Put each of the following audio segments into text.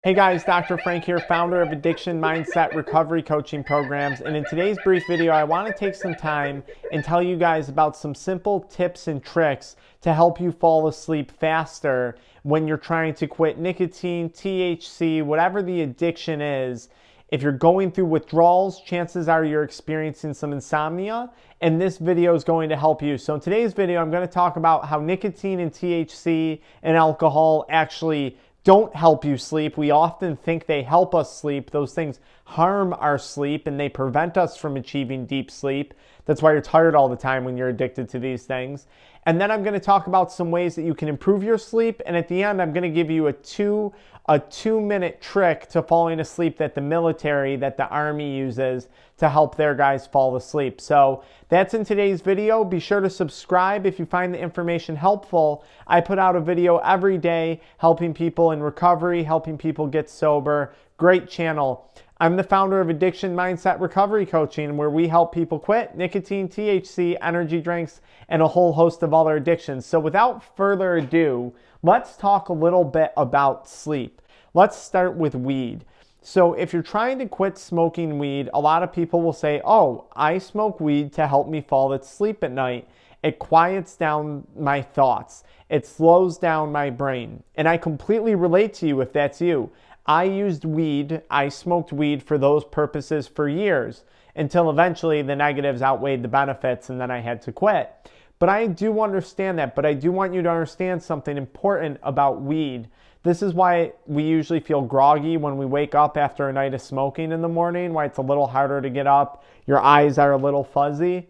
Hey guys, Dr. Frank here, founder of Addiction Mindset Recovery Coaching Programs. And in today's brief video, I want to take some time and tell you guys about some simple tips and tricks to help you fall asleep faster when you're trying to quit nicotine, THC, whatever the addiction is. If you're going through withdrawals, chances are you're experiencing some insomnia, and this video is going to help you. So in today's video, I'm going to talk about how nicotine and THC and alcohol actually don't help you sleep. We often think they help us sleep. Those things harm our sleep and they prevent us from achieving deep sleep. That's why you're tired all the time when you're addicted to these things. And then I'm going to talk about some ways that you can improve your sleep. And at the end, I'm going to give you a two-minute trick to falling asleep that the military, that the Army uses to help their guys fall asleep. So that's in today's video. Be sure to subscribe if you find the information helpful. I put out a video every day helping people in recovery, helping people get sober. Great channel. I'm the founder of Addiction Mindset Recovery Coaching, where we help people quit nicotine, THC, energy drinks, and a whole host of other addictions. So without further ado, let's talk a little bit about sleep. Let's start with weed. So if you're trying to quit smoking weed, a lot of people will say, oh, I smoke weed to help me fall asleep at night. It quiets down my thoughts. It slows down my brain. And I completely relate to you if that's you. I smoked weed for those purposes for years until eventually the negatives outweighed the benefits and then I had to quit. But I do understand that, but I do want you to understand something important about weed. This is why we usually feel groggy when we wake up after a night of smoking in the morning, why it's a little harder to get up, your eyes are a little fuzzy.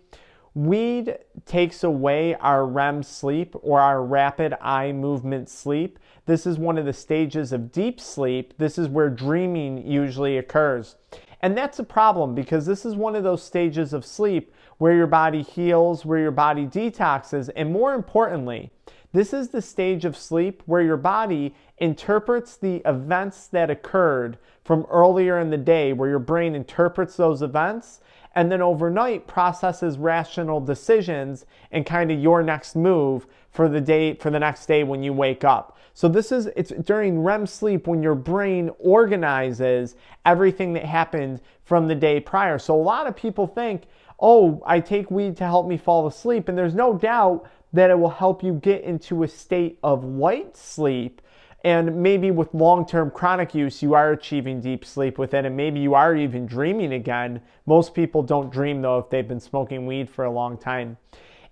Weed takes away our REM sleep, or our rapid eye movement sleep. This is one of the stages of deep sleep. This is where dreaming usually occurs. And that's a problem because this is one of those stages of sleep where your body heals, where your body detoxes, and more importantly, this is the stage of sleep where your body interprets the events that occurred from earlier in the day, where your brain interprets those events and then overnight processes rational decisions and kind of your next move for the day, for the next day when you wake up. So it's during REM sleep when your brain organizes everything that happened from the day prior. So a lot of people think, oh, I take weed to help me fall asleep, and there's no doubt that it will help you get into a state of light sleep. And maybe with long-term chronic use, you are achieving deep sleep with it, and maybe you are even dreaming again. Most people don't dream, though, if they've been smoking weed for a long time.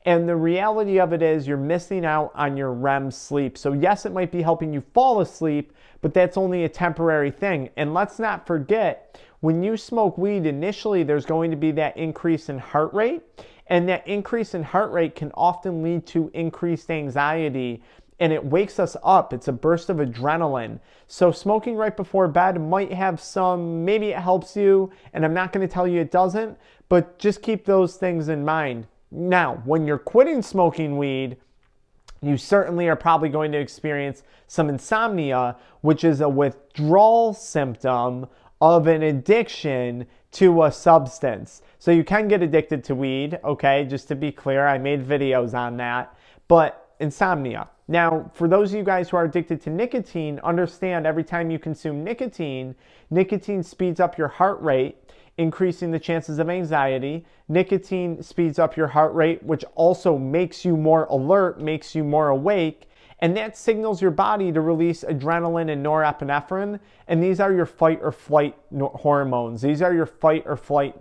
And the reality of it is you're missing out on your REM sleep. So yes, it might be helping you fall asleep, but that's only a temporary thing. And let's not forget, when you smoke weed, initially there's going to be that increase in heart rate. And that increase in heart rate can often lead to increased anxiety, and it wakes us up. It's a burst of adrenaline. So smoking right before bed might have maybe it helps you, and I'm not going to tell you it doesn't, but just keep those things in mind. Now, when you're quitting smoking weed, you certainly are probably going to experience some insomnia, which is a withdrawal symptom of an addiction to a substance. So you can get addicted to weed, okay? Just to be clear, I made videos on that. But insomnia. Now, for those of you guys who are addicted to nicotine, understand every time you consume nicotine, nicotine speeds up your heart rate, increasing the chances of anxiety. Nicotine speeds up your heart rate, which also makes you more alert, makes you more awake, and that signals your body to release adrenaline and norepinephrine, and these are your fight or flight hormones. These are your fight or flight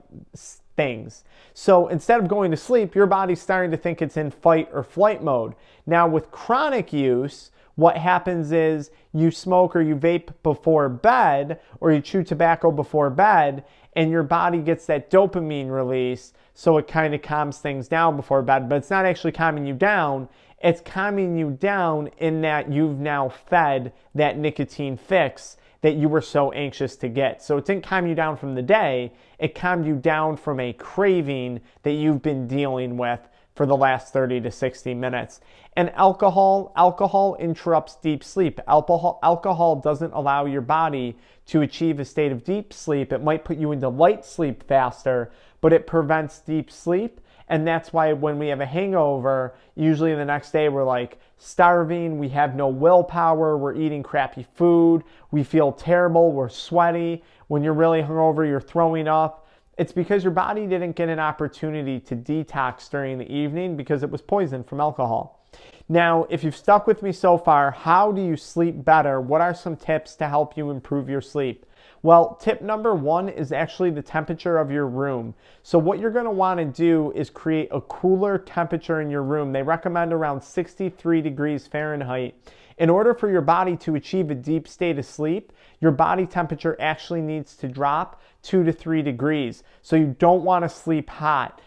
things. So instead of going to sleep, your body's starting to think it's in fight or flight mode. Now with chronic use, what happens is you smoke or you vape before bed, or you chew tobacco before bed, and your body gets that dopamine release, so it kind of calms things down before bed, but it's not actually calming you down. It's calming you down in that you've now fed that nicotine fix that you were so anxious to get. So it didn't calm you down from the day, it calmed you down from a craving that you've been dealing with for the last 30 to 60 minutes. And alcohol interrupts deep sleep. Alcohol doesn't allow your body to achieve a state of deep sleep. It might put you into light sleep faster, but it prevents deep sleep. And that's why when we have a hangover, usually the next day we're like starving, we have no willpower, we're eating crappy food, we feel terrible, we're sweaty. When you're really hungover, you're throwing up. It's because your body didn't get an opportunity to detox during the evening because it was poisoned from alcohol. Now, if you've stuck with me so far, how do you sleep better? What are some tips to help you improve your sleep? Well, tip number one is actually the temperature of your room. So what you're going to want to do is create a cooler temperature in your room. They recommend around 63 degrees Fahrenheit. In order for your body to achieve a deep state of sleep, your body temperature actually needs to drop 2 to 3 degrees. So you don't want to sleep hot.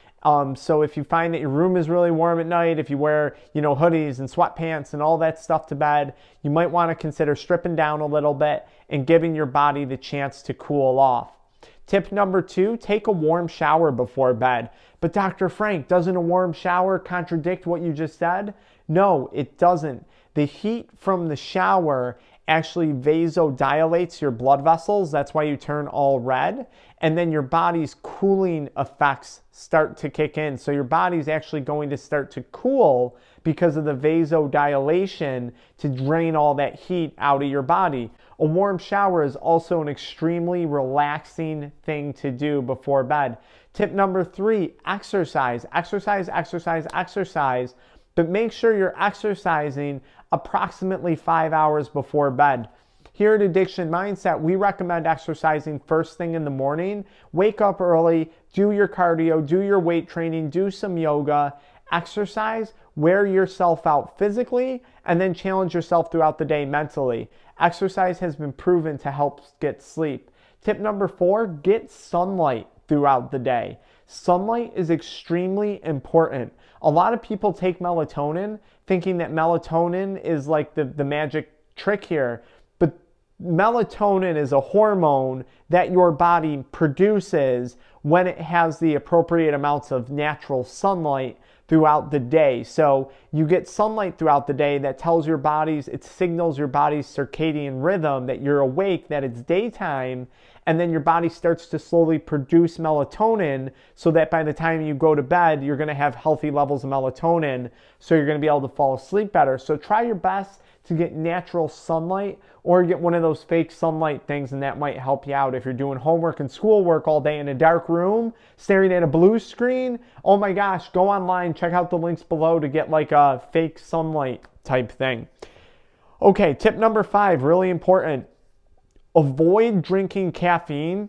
So if you find that your room is really warm at night, if you wear, hoodies and sweatpants and all that stuff to bed, you might want to consider stripping down a little bit and giving your body the chance to cool off. Tip number two, take a warm shower before bed. But Dr. Frank, doesn't a warm shower contradict what you just said? No, it doesn't. The heat from the shower actually vasodilates your blood vessels. That's why you turn all red. And then your body's cooling effects start to kick in. So your body's actually going to start to cool because of the vasodilation to drain all that heat out of your body. A warm shower is also an extremely relaxing thing to do before bed. Tip number three, exercise. Exercise, exercise, exercise. But make sure you're exercising approximately 5 hours before bed. Here at Addiction Mindset, we recommend exercising first thing in the morning. Wake up early, do your cardio, do your weight training, do some yoga, exercise, wear yourself out physically, and then challenge yourself throughout the day mentally. Exercise has been proven to help get sleep. Tip number four, get sunlight throughout the day. Sunlight is extremely important. A lot of people take melatonin thinking that melatonin is like the magic trick here. But melatonin is a hormone that your body produces when it has the appropriate amounts of natural sunlight throughout the day. So you get sunlight throughout the day that tells your bodies, it signals your body's circadian rhythm that you're awake, that it's daytime, and then your body starts to slowly produce melatonin so that by the time you go to bed, you're going to have healthy levels of melatonin, so you're going to be able to fall asleep better. So try your best to get natural sunlight or get one of those fake sunlight things, and that might help you out. If you're doing homework and schoolwork all day in a dark room, staring at a blue screen, oh my gosh, go online, check out the links below to get like a fake sunlight type thing. Okay, tip number five, really important. Avoid drinking caffeine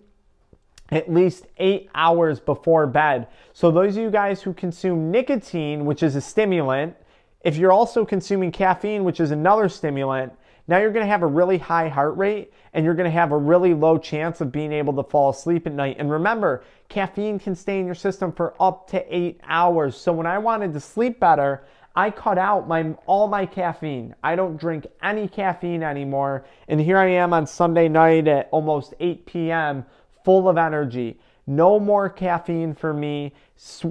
at least 8 hours before bed. So those of you guys who consume nicotine, which is a stimulant, if you're also consuming caffeine, which is another stimulant, now you're going to have a really high heart rate and you're going to have a really low chance of being able to fall asleep at night. And remember, caffeine can stay in your system for up to 8 hours. So when I wanted to sleep better, I cut out all my caffeine. I don't drink any caffeine anymore. And here I am on Sunday night at almost 8 p.m. full of energy. No more caffeine for me.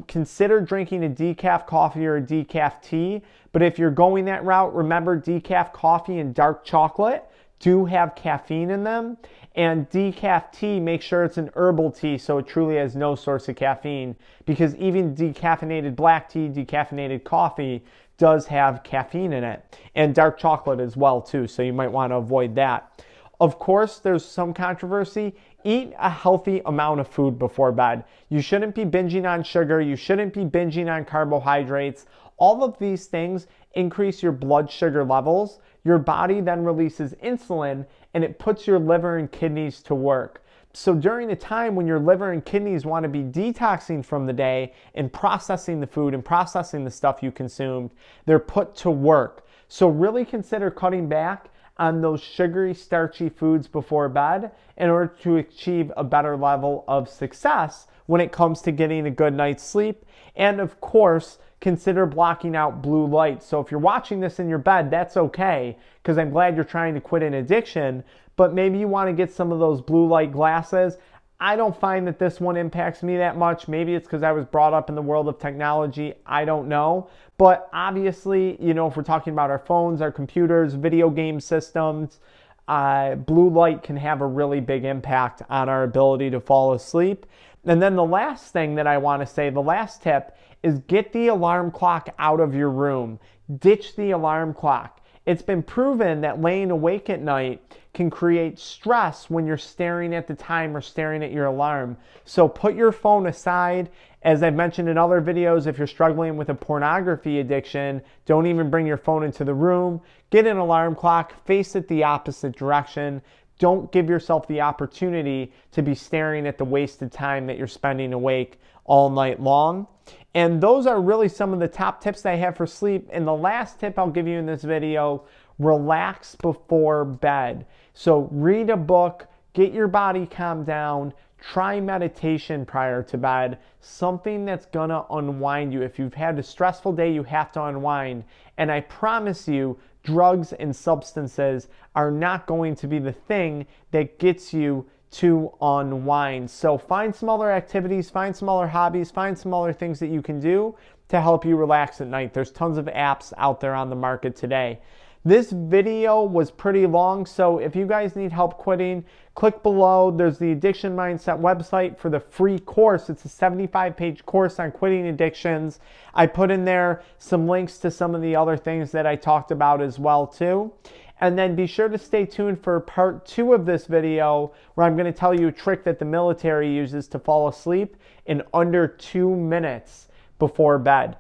Consider drinking a decaf coffee or a decaf tea. But if you're going that route, remember decaf coffee and dark chocolate do have caffeine in them. And decaf tea, make sure it's an herbal tea so it truly has no source of caffeine. Because even decaffeinated black tea, decaffeinated coffee does have caffeine in it. And dark chocolate as well too, so you might want to avoid that. Of course, there's some controversy. Eat a healthy amount of food before bed. You shouldn't be binging on sugar. You shouldn't be binging on carbohydrates. All of these things increase your blood sugar levels. Your body then releases insulin and it puts your liver and kidneys to work. So during the time when your liver and kidneys want to be detoxing from the day and processing the food and processing the stuff you consumed, they're put to work. So really consider cutting back on those sugary, starchy foods before bed in order to achieve a better level of success when it comes to getting a good night's sleep. And of course, consider blocking out blue light. So if you're watching this in your bed, that's okay, because I'm glad you're trying to quit an addiction, but maybe you want to get some of those blue light glasses. I don't find that this one impacts me that much. Maybe it's because I was brought up in the world of technology. I don't know. But obviously, if we're talking about our phones, our computers, video game systems, blue light can have a really big impact on our ability to fall asleep. And then the last thing that I want to say, the last tip, is get the alarm clock out of your room. Ditch the alarm clock. It's been proven that laying awake at night can create stress when you're staring at the time or staring at your alarm. So put your phone aside. As I've mentioned in other videos, if you're struggling with a pornography addiction, don't even bring your phone into the room. Get an alarm clock, face it the opposite direction. Don't give yourself the opportunity to be staring at the wasted time that you're spending awake all night long. And those are really some of the top tips that I have for sleep. And the last tip I'll give you in this video, relax before bed. So read a book, get your body calmed down, try meditation prior to bed, something that's gonna unwind you. If you've had a stressful day, you have to unwind. And I promise you, drugs and substances are not going to be the thing that gets you to unwind. So find some other activities, find some other hobbies, find some other things that you can do to help you relax at night. There's tons of apps out there on the market today. This video was pretty long, so if you guys need help quitting, click below. There's the Addiction Mindset website for the free course. It's a 75-page course on quitting addictions. I put in there some links to some of the other things that I talked about as well too. And then be sure to stay tuned for part 2 of this video, where I'm going to tell you a trick that the military uses to fall asleep in under 2 minutes before bed.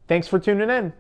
Thanks for tuning in.